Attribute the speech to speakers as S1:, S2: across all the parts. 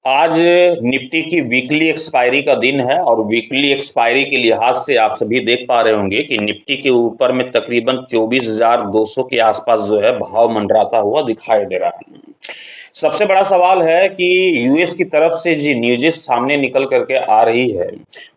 S1: आज निफ्टी की weekly expiry का दिन है और वीकली एक्सपायरी के लिहाज से आप सभी देख पा रहे होंगे कि निफ्टी के ऊपर में तकरीबन 24,200 के आसपास जो है भाव मंडराता हुआ दिखाई दे रहा है। सबसे बड़ा सवाल है कि यूएस की तरफ से जी न्यूज़ सामने निकल करके आ रही है,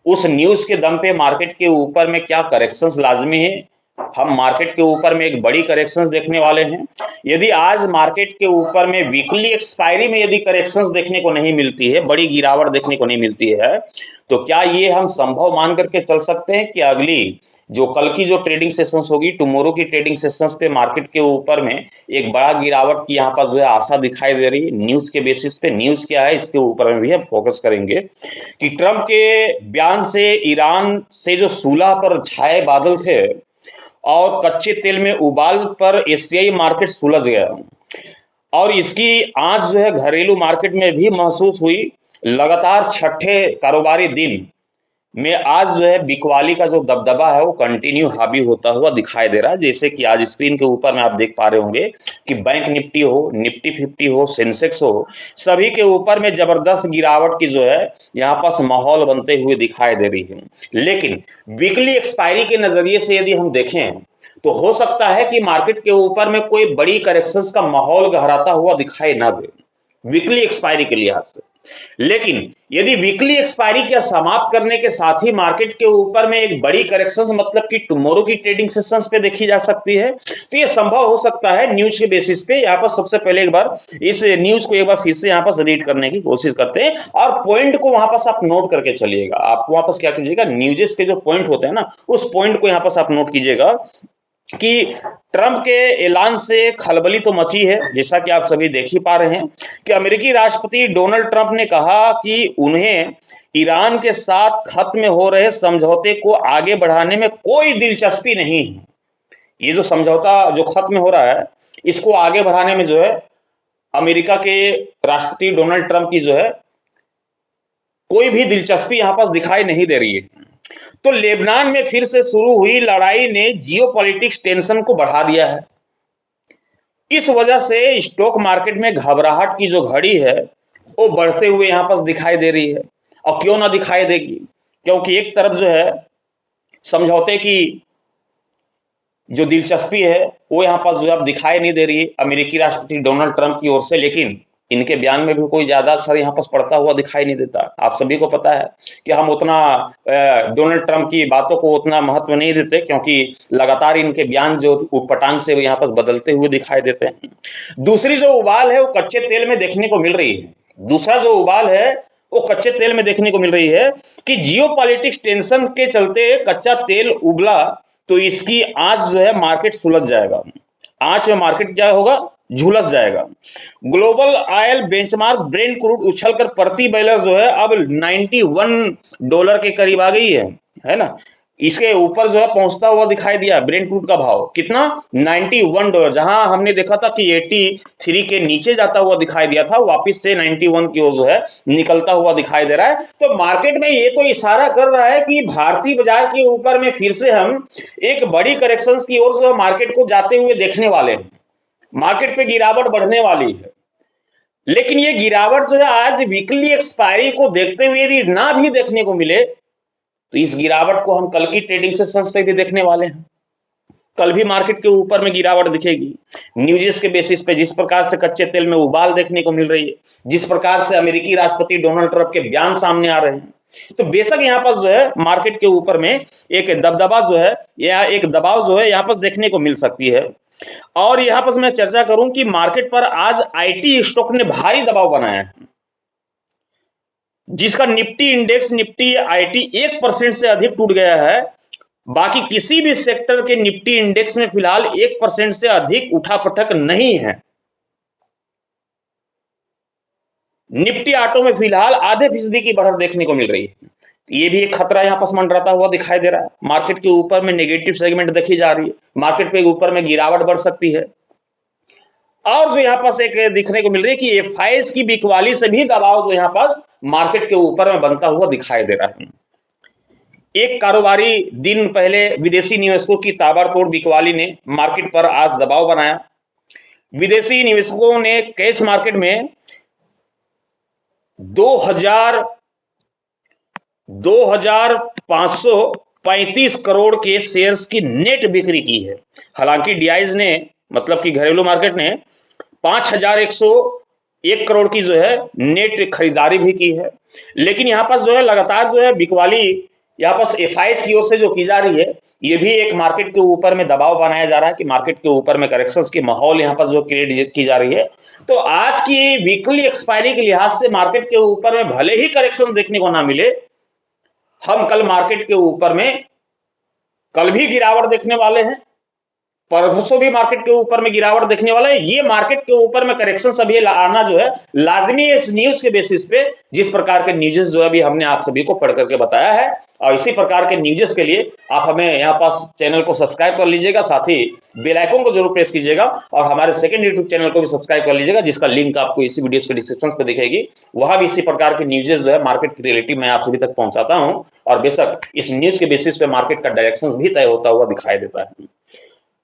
S1: उस न्यूज़ के दम पे मार्केट के ऊपर में क्या करेक्शंस लाजमी है। हम मार्केट के ऊपर में एक बड़ी करेक्शंस देखने वाले हैं। यदि आज मार्केट के ऊपर में वीकली एक्सपायरी में यदि करेक्शंस देखने को नहीं मिलती है, बड़ी गिरावट देखने को नहीं मिलती है, तो क्या ये हम संभव मान करके चल सकते हैं कि अगली जो कल की जो ट्रेडिंग सेशंस होगी, टुमारो की ट्रेडिंग सेशंस पे मार्केट के ऊपर में एक बड़ा गिरावट की यहाँ पर जो है आशा दिखाई दे रही है न्यूज के बेसिस पे। न्यूज क्या है इसके ऊपर में भी हम फोकस करेंगे कि ट्रंप के बयान से ईरान से जो सूलह पर छाए बादल थे और कच्चे तेल में उबाल पर एशियाई मार्केट सुलझ गया और इसकी आंच जो है घरेलू मार्केट में भी महसूस हुई। लगातार छठे कारोबारी दिन में आज जो है बिकवाली का जो दबदबा है वो कंटिन्यू हावी होता हुआ दिखाई दे रहा है। जैसे कि आज स्क्रीन के ऊपर में आप देख पा रहे होंगे कि बैंक निफ्टी हो, निफ्टी 50 हो, सेंसेक्स हो, सभी के ऊपर में जबरदस्त गिरावट की जो है यहाँ पास माहौल बनते हुए दिखाई दे रही है। लेकिन वीकली एक्सपायरी के नजरिए से यदि हम देखें तो हो सकता है कि मार्केट के ऊपर में कोई बड़ी करेक्शंस का माहौल गहराता हुआ दिखाई ना दे वीकली एक्सपायरी के लिहाज से। लेकिन यदि वीकली एक्सपायरी का समाप्त करने के साथ ही मार्केट के ऊपर में एक बड़ी करेक्शंस मतलब कि टुमारो की ट्रेडिंग सेशंस पे देखी जा सकती है, तो ये संभव हो सकता है न्यूज के बेसिस पे। यहाँ पर सबसे पहले एक बार इस न्यूज को एक बार फिर से यहाँ पर रीड करने की कोशिश करते हैं और पॉइंट को वहां पर आप नोट करके चलिएगा। आप वहां पर क्या कीजिएगा, न्यूजेस के जो पॉइंट होते हैं ना, उस पॉइंट को यहाँ पर आप नोट कीजिएगा कि ट्रंप के ऐलान से खलबली तो मची है। जैसा कि आप सभी देख ही पा रहे हैं कि अमेरिकी राष्ट्रपति डोनाल्ड ट्रंप ने कहा कि उन्हें ईरान के साथ खत्म हो रहे समझौते को आगे बढ़ाने में कोई दिलचस्पी नहीं है। ये जो समझौता जो खत्म हो रहा है इसको आगे बढ़ाने में जो है अमेरिका के राष्ट्रपति डोनाल्ड ट्रंप की जो है कोई भी दिलचस्पी यहां पर दिखाई नहीं दे रही है। तो लेबनान में फिर से शुरू हुई लड़ाई ने जियोपॉलिटिक्स टेंशन को बढ़ा दिया है। इस वजह से स्टॉक मार्केट में घबराहट की जो घड़ी है वो बढ़ते हुए यहां पर दिखाई दे रही है। और क्यों ना दिखाई देगी, क्योंकि एक तरफ जो है समझौते की जो दिलचस्पी है वो यहाँ पर जो अब दिखाई नहीं दे रही है अमेरिकी राष्ट्रपति डोनाल्ड ट्रंप की ओर से, लेकिन इनके बयान में भी कोई ज्यादा असर यहाँ पर पड़ता हुआ दिखाई नहीं देता। आप सभी को पता है कि हम उतना डोनाल्ड ट्रंप की बातों को उतना महत्व नहीं देते, क्योंकि लगातार इनके बयान जो उटपटांग से यहाँ पर बदलते हुए दिखाई देते हैं। दूसरी जो उबाल है वो कच्चे तेल में देखने को मिल रही है। दूसरा जो उबाल है वो कच्चे तेल में देखने को मिल रही है कि जियोपॉलिटिक्स टेंशन के चलते कच्चा तेल उबला तो इसकी आंच जो है मार्केट सुलझ जाएगा। आंच में मार्केट क्या होगा, झुलस जाएगा। Global oil benchmark Brent crude उछलकर प्रति बैरल जो है अब $91 के करीब आ गई है ना। इसके ऊपर जो है पहुंचता हुआ दिखाई दिया ब्रेंट क्रूड का भाव कितना, $91। जहां हमने देखा था कि 83 के नीचे जाता हुआ दिखाई दिया था, वापस से 91 की ओर जो है निकलता हुआ दिखाई दे रहा है। तो मार्केट में ये तो इशारा कर रहा है कि भारतीय बाजार के ऊपर में फिर से हम एक बड़ी करेक्शंस की ओर जो मार्केट को जाते हुए देखने वाले हैं। मार्केट पे गिरावट बढ़ने वाली है। लेकिन ये गिरावट जो है आज वीकली एक्सपायरी को देखते हुए यदि ना भी देखने को मिले तो इस गिरावट को हम कल की ट्रेडिंग सेशंस पे भी देखने वाले हैं। कल भी मार्केट के ऊपर में गिरावट दिखेगी न्यूज़ के बेसिस पे। जिस प्रकार से कच्चे तेल में उबाल देखने को मिल रही है, जिस प्रकार से अमेरिकी राष्ट्रपति डोनाल्ड ट्रंप के बयान सामने आ रहे हैं, तो बेशक यहाँ पर जो है मार्केट के ऊपर में एक दबदबा जो है या एक दबाव जो है यहाँ पर देखने को मिल सकती है। और यहाँ पर मैं चर्चा करूं कि मार्केट पर आज आईटी स्टॉक ने भारी दबाव बनाया है, जिसका निफ्टी इंडेक्स निफ्टी आईटी 1% से अधिक टूट गया है। बाकी किसी भी सेक्टर के निफ्टी इंडेक्स में फिलहाल 1% से अधिक उठापटक नहीं है। निफ्टी ऑटो में फिलहाल आधे फीसदी की बढ़त देखने को मिल रही है। ये भी एक खतरा यहां पर मंडराता हुआ दिखाई दे रहा है। मार्केट के ऊपर में नेगेटिव सेगमेंट देखी जा रही है, मार्केट के ऊपर में गिरावट बढ़ सकती है। और जो यहाँ पास एक दिखने को मिल रही है कि एफआईएस की बिकवाली से भी दबाव जो यहाँ पास मार्केट के ऊपर में बनता हुआ दिखाई दे रहा है। एक कारोबारी दिन पहले विदेशी निवेशकों की ताबड़तोड़ बिकवाली ने मार्केट पर आज दबाव बनाया। विदेशी निवेशकों ने कैश मार्केट में 2,535 करोड़ के शेयर्स की नेट बिक्री की है। हालांकि डीआईज ने, मतलब कि घरेलू मार्केट ने 5,101 करोड़ की जो है नेट खरीदारी भी की है। लेकिन यहाँ पास जो है लगातार जो है बिकवाली यहाँ पास एफआईएस की ओर से जो की जा रही है, ये भी एक मार्केट के ऊपर में दबाव बनाया जा रहा है कि मार्केट के ऊपर में करेक्शंस की माहौल यहाँ पर जो क्रिएट की जा रही है। तो आज की वीकली एक्सपायरी के लिहाज से मार्केट के ऊपर में भले ही करेक्शन देखने को ना मिले, हम कल मार्केट के ऊपर में कल भी गिरावट देखने वाले हैं, परसों भी मार्केट के ऊपर में गिरावट देखने वाला है। ये मार्केट के ऊपर में करेक्शन सभी आना जो है लाजमी है इस न्यूज के बेसिस पे, जिस प्रकार के न्यूज़ जो है अभी हमने आप सभी को पढ़ करके बताया है। और इसी प्रकार के न्यूज़ के लिए आप हमें यहाँ पास चैनल को सब्सक्राइब कर लीजिएगा, साथ ही बेल आइकन को जरूर प्रेस कीजिएगा और हमारे सेकंड यूट्यूब चैनल को भी सब्सक्राइब कर लीजिएगा, जिसका लिंक आपको इसी वीडियो के डिस्क्रिप्शन पे दिखेगी। वहां भी इसी प्रकार के न्यूज़ जो है मार्केट की रियलिटी मैं आप सभी तक पहुंचाता हूं, और बेशक इस न्यूज के बेसिस पे मार्केट का डायरेक्शन भी तय होता हुआ दिखाई देता है।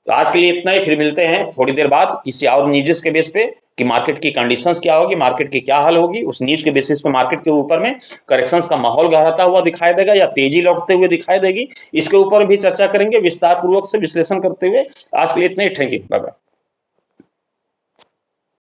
S1: तो आज के लिए इतना ही, फिर मिलते हैं थोड़ी देर बाद किसी और न्यूज़ के बेस पे कि मार्केट की कंडीशंस क्या होगी, मार्केट की क्या हाल होगी। उस न्यूज के बेसिस पे मार्केट के ऊपर में करेक्शंस का माहौल गहराता हुआ दिखाई देगा या तेजी लौटते हुए दिखाई देगी, इसके ऊपर भी चर्चा करेंगे विस्तार पूर्वक से विश्लेषण करते हुए। आज के लिए इतना ही, थैंक यू, बाय बाय।